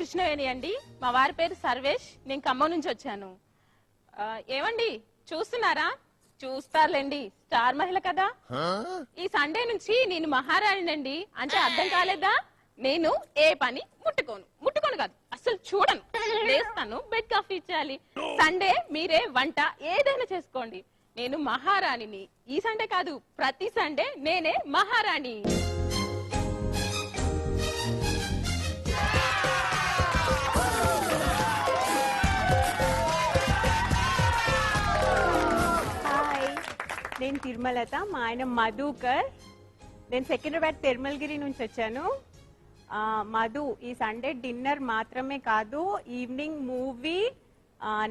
కృష్ణవేణి అండి. మా వారి పేరు సర్వేష్. నేను ఖమ్మం నుంచి వచ్చాను. ఏమండి చూస్తున్నారా? చూస్తారులేండి, స్టార్ మహిళ కదా. ఈ సండే నుంచి నేను మహారాణి అండి. అంటే అర్థం కాలేదా? నేను ఏ పని ముట్టుకోను కాదు, అసలు చూడను. లేస్తాను, బెడ్ కాఫీ ఇచ్చేయాలి. సండే మీరే వంట ఏదైనా చేసుకోండి. నేను మహారాణిని. ఈ సండే కాదు, ప్రతి సండే నేనే మహారాణి. నేను తిరుమలత, మా ఆయన మధుకర్. నేను సికింద్రాబాద్ తిరుమలగిరి నుంచి వచ్చాను. మధు, ఈ సండే డిన్నర్ మాత్రమే కాదు, ఈవినింగ్ మూవీ,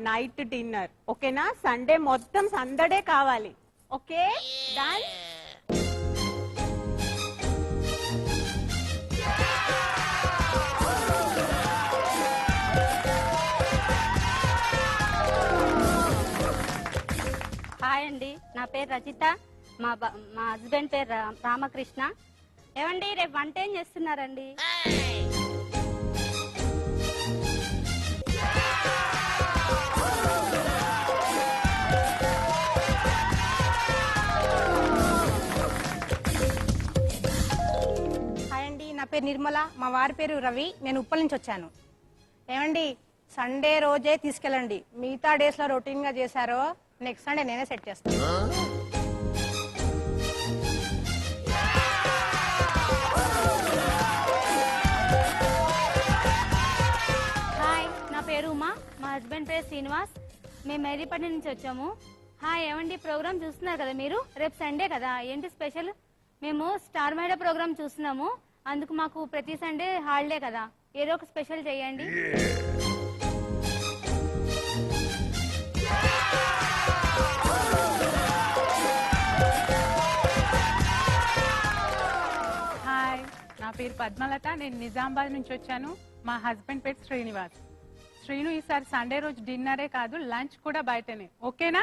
నైట్ డిన్నర్. ఓకేనా? సండే మొత్తం సందడే కావాలి. Okay, done. హాయ్ అండి, నా పేరు రజిత. మా హస్బెండ్ పేరు రామకృష్ణ. ఏమండి రేపు వంట ఏం చేస్తున్నారండి? హాయ్ అండి, నా పేరు నిర్మల. మా వారి పేరు రవి. నేను ఉప్పల్ నుంచి వచ్చాను. ఏమండి సండే రోజే తీసుకెళ్ళండి. మిగతా డేస్ లో రొటీన్ గా చేశారో నెక్స్ట్ సండే నేనే సెట్ చేస్తాను. హాయ్, నా పేరు ఉమా. మా హస్బెండ్ పేరు శ్రీనివాస్. మేము మేరీపట్నం నుంచి వచ్చాము. హాయ్, ఏమండి ప్రోగ్రామ్ చూస్తున్నారు కదా మీరు? రేపు సండే కదా, ఏంటి స్పెషల్? మేము స్టార్ మేడ ప్రోగ్రామ్ చూస్తున్నాము. అందుకు మాకు ప్రతి సండే హాలిడే కదా, ఏదో ఒక స్పెషల్ చేయండి. నా పేరు పద్మలత. నేను నిజామాబాద్ నుంచి వచ్చాను. మా హస్బెండ్ పేరు శ్రీనివాస్. శ్రీను, ఈసారి సండే రోజు డిన్నరే కాదు, లంచ్ కూడా బయటనే. ఓకేనా?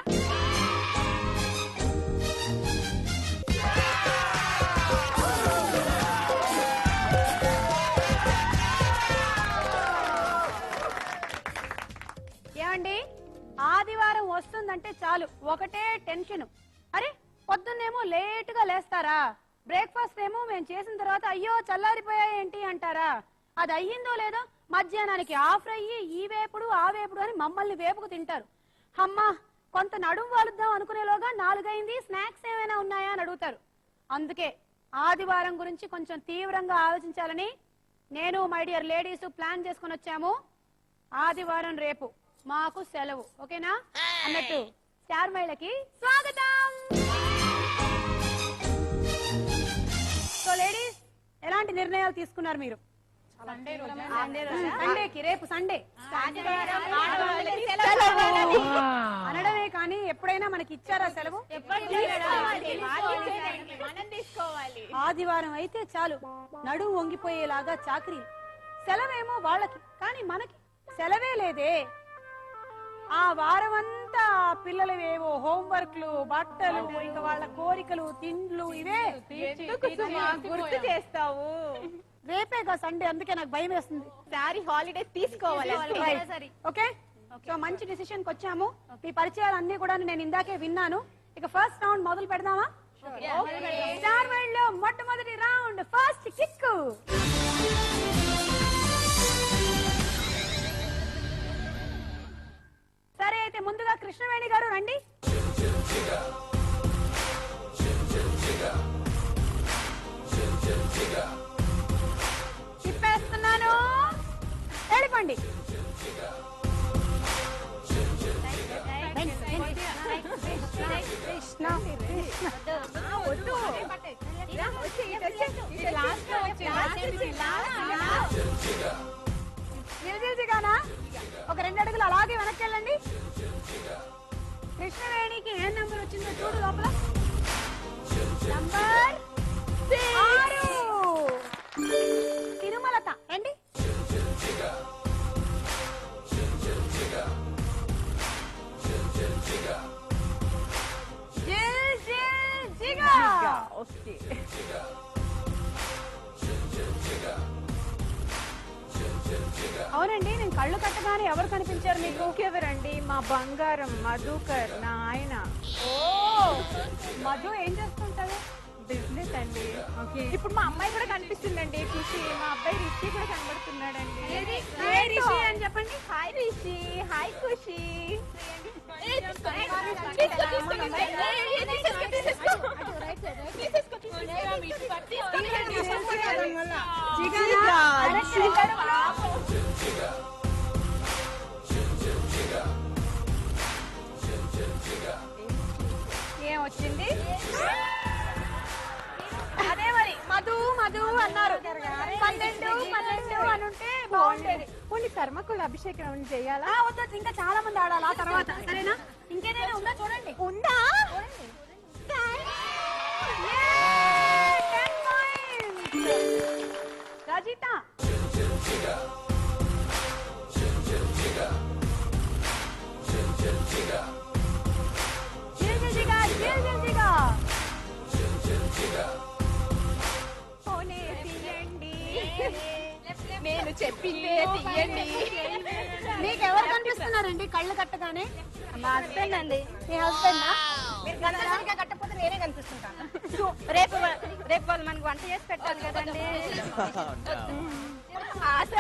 ఏమండి ఆదివారం వస్తుందంటే చాలు ఒకటే టెన్షన్. అరే పొద్దున్నేమో లేటుగా లేస్తారా? బ్రేక్ఫాస్ట్ ఏమో మేము చేసిన తర్వాత అయ్యో చల్లారిపోయాయేంటి అంటారా? అది అయ్యిందో లేదో మధ్యాహ్నానికి ఆఫ్ అయ్యి ఈ వేపుడు ఆ వేపుడు అని మమ్మల్ని వేపుకు తింటారు. అమ్మా కొంత నడుము వాలుద్దాం అనుకునేలోగా 4 అయింది, స్నాక్స్ ఏమైనా ఉన్నాయా అని అడుగుతారు. అందుకే ఆదివారం గురించి కొంచెం తీవ్రంగా ఆలోచించాలని నేను మై డియర్ లేడీస్ ప్లాన్ చేసుకుని వచ్చాము. ఆదివారం రేపు మాకు సెలవు. ఓకేనా? అన్నట్టు స్టార్ మహిళకి స్వాగతం. సో లేడీస్, ఎలాంటి నిర్ణయాలు తీసుకున్నారు మీరు? సండేకి, రేపు సండే అనడమే కానీ ఎప్పుడైనా మనకి ఇచ్చారా సెలవు? ఆదివారం అయితే చాలు నడుము వంగిపోయేలాగా చాకరీ. సెలవేమో వాళ్ళకి, కానీ మనకి సెలవే లేదే. ఆ వారం అంతా పిల్లలవేవో హోంవర్క్లు, బట్టలు, ఇంకా వాళ్ళ కోరికలు, తిండ్లు, ఇవే గుర్తు చేస్తావు. రేపేగా సండే, అందుకే నాకు భయం వేస్తుంది. సారీ, హాలిడే తీసుకోవాలి. ఓకే, సో మంచి డిసిషన్ కి వచ్చాము. మీ పరిచయాలు అన్ని కూడా నేను ఇందాకే విన్నాను. ఇక ఫస్ట్ రౌండ్ మొదలు పెడదామా? స్టార్ వరల్డ్ లో మొట్టమొదటి రౌండ్, ఫస్ట్ కిక్. సరే అయితే ముందుగా కృష్ణవేణి గారు రండి. తిప్పేస్తున్నాను, వెళ్ళిపోండి. నిలజిల్జిగానా? ఒక 2 అడుగులు అలాగే వెనక్కి వెళ్ళండి. కృష్ణవేణికి ఏ నంబర్ వచ్చిందో చూడు లోపల. నంబర్ 6. తిరుమలత రండి. ఎవరండి? నేను కళ్ళు కట్టగానే ఎవరు కనిపించారు మీకు? ఇంకెవరండి? మా బంగారం మధుకర్, నా ఆయన. ఓ మధు ఏం చేస్తుంటారు? బిజినెస్ అండి. ఓకే. ఇప్పుడు మా అమ్మాయి కూడా కనిపిస్తుందండి, ఖుషి. మా అబ్బాయి రిషి కూడా కనబడుతున్నాడండి. హాయ్ రిషి అని చెప్పండి. హాయ్ రిషి, హాయ్ ఖుషి. ఏం వచ్చింది? అదే మరి మధు మధు అన్నారు. 12 అని ఉంటే బాగుండేది. పోనీ థర్మకోల్ అభిషేకం చేయాలా? వద్దు, ఇంకా చాలా మంది ఆడాలి ఆ తర్వాత. సరేనా? ఇంకేదైనా ఉందా చూడండి. ఉందా? రజిత పోనీ తీయండి. నేను చెప్పిందే తీయండి. మీకు ఎవరు కనిపిస్తున్నారండి కళ్ళు కట్టగానే? మా హస్బెండ్ అండి. మీ హస్బెండ్? మీరు గంటసరిగా కట్టకపోతే నేనే కనిపిస్తుంటాను. రేపు వాళ్ళు మనకు వంట చేసి పెట్టాలి కదండి. ఆశ.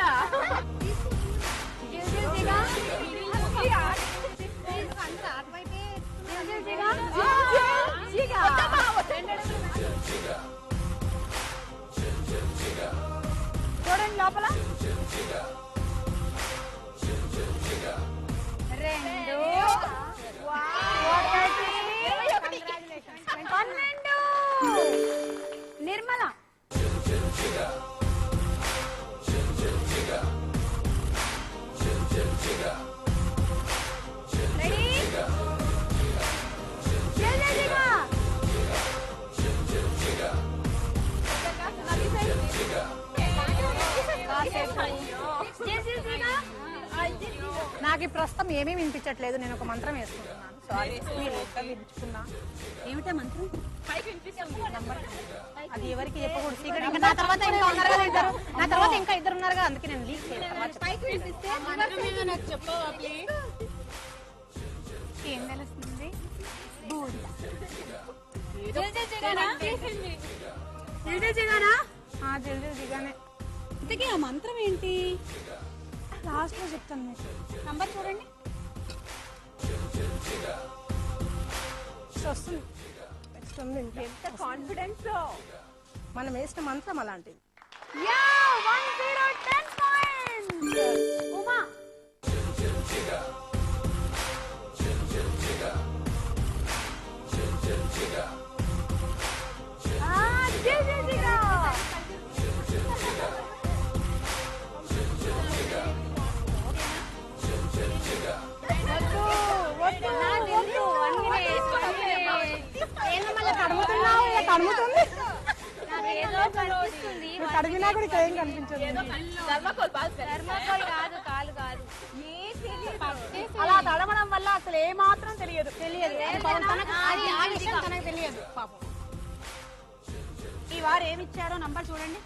చూడండి లోపల 2 12 నిర్మల నాకు ఈ ప్రస్తుతం ఏమీ వినిపించట్లేదు. నేను ఒక మంత్రం వేసుకుంటున్నాను. సారీ, వినిపించుకున్నా. ఏమిటా మంత్రం? అది ఎవరికి చెప్పకూడదు, సీక్రెట్. ఇంకా నా తర్వాత ఇంకా ఉన్నారు కదా ఇద్దరు, నా తర్వాత ఇంకా ఇద్దరు ఉన్నారు కదా, అందుకే నేను లీక్ చేయాలి. ఏం తెలుస్తుంది? జల్దీ దిగానే. ఇంతకీ ఆ మంత్రం ఏంటి? లాస్ట్ లో చెప్తాను మీకు. నంబర్ చూడండి. వస్తుంది. ఎంత కాన్ఫిడెన్స్! మనం వేసిన మంత్రం అలాంటిది. ఉమా తడిగినా కూడా ఇక్కడ ఏం కనిపించదు. అలా తడమడం వల్ల అసలు ఏ మాత్రం తెలియదు. ఆ విషయం తనకు తెలియదు పాపం. ఈ వారు ఏమి ఇచ్చారో నంబర్ చూడండి.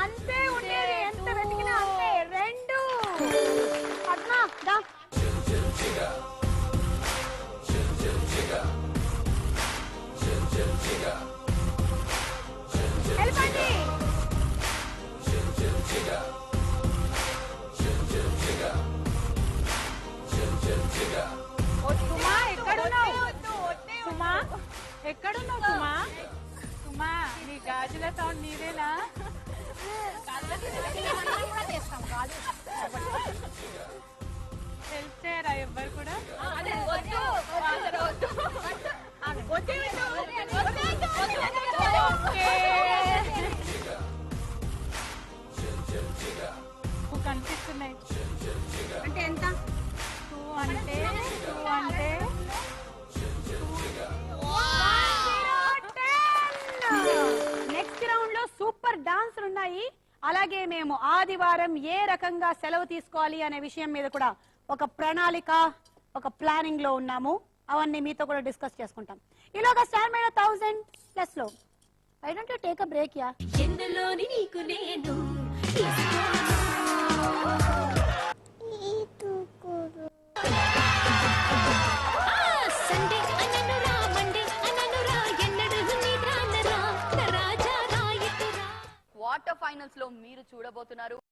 అంతే ఉండేది, ఎంత వెతికినా అంతే. 2 పద్మ దా. వెళ్ళిపోండి. సుమా ఎక్కడున్నావు? సుమా ఎక్కడున్నావు? సుమా సుమా నీ గాజుల సౌండ్ నీదేనా? హెల్ప్ చేయరా ఎవ్వరు కూడా? కనిపిస్తున్నాయి. అంటే ఎంత? 2 అంటే నెక్స్ట్ రౌండ్ లో సూపర్ డాన్సులు ఉన్నాయి. అలాగే మేము ఆదివారం ఏ రకంగా సెలవు తీసుకోవాలి అనే విషయం మీద కూడా ఒక ప్రణాళిక, ఒక ప్లానింగ్ లో ఉన్నాము. అవన్నీ మీతో కూడా డిస్కస్ చేసుకుంటాం. ఈలోగా స్టార్ మీద 1000+ లో why don't you take a break యా? ఎండలోని నీకు నేను సండే అననురా మండే అననురా ఎన్నడు నిద్రానరా రాజా రాయతురా. క్వార్టర్ ఫైనల్స్ లో మీరు చూడబోతున్నారు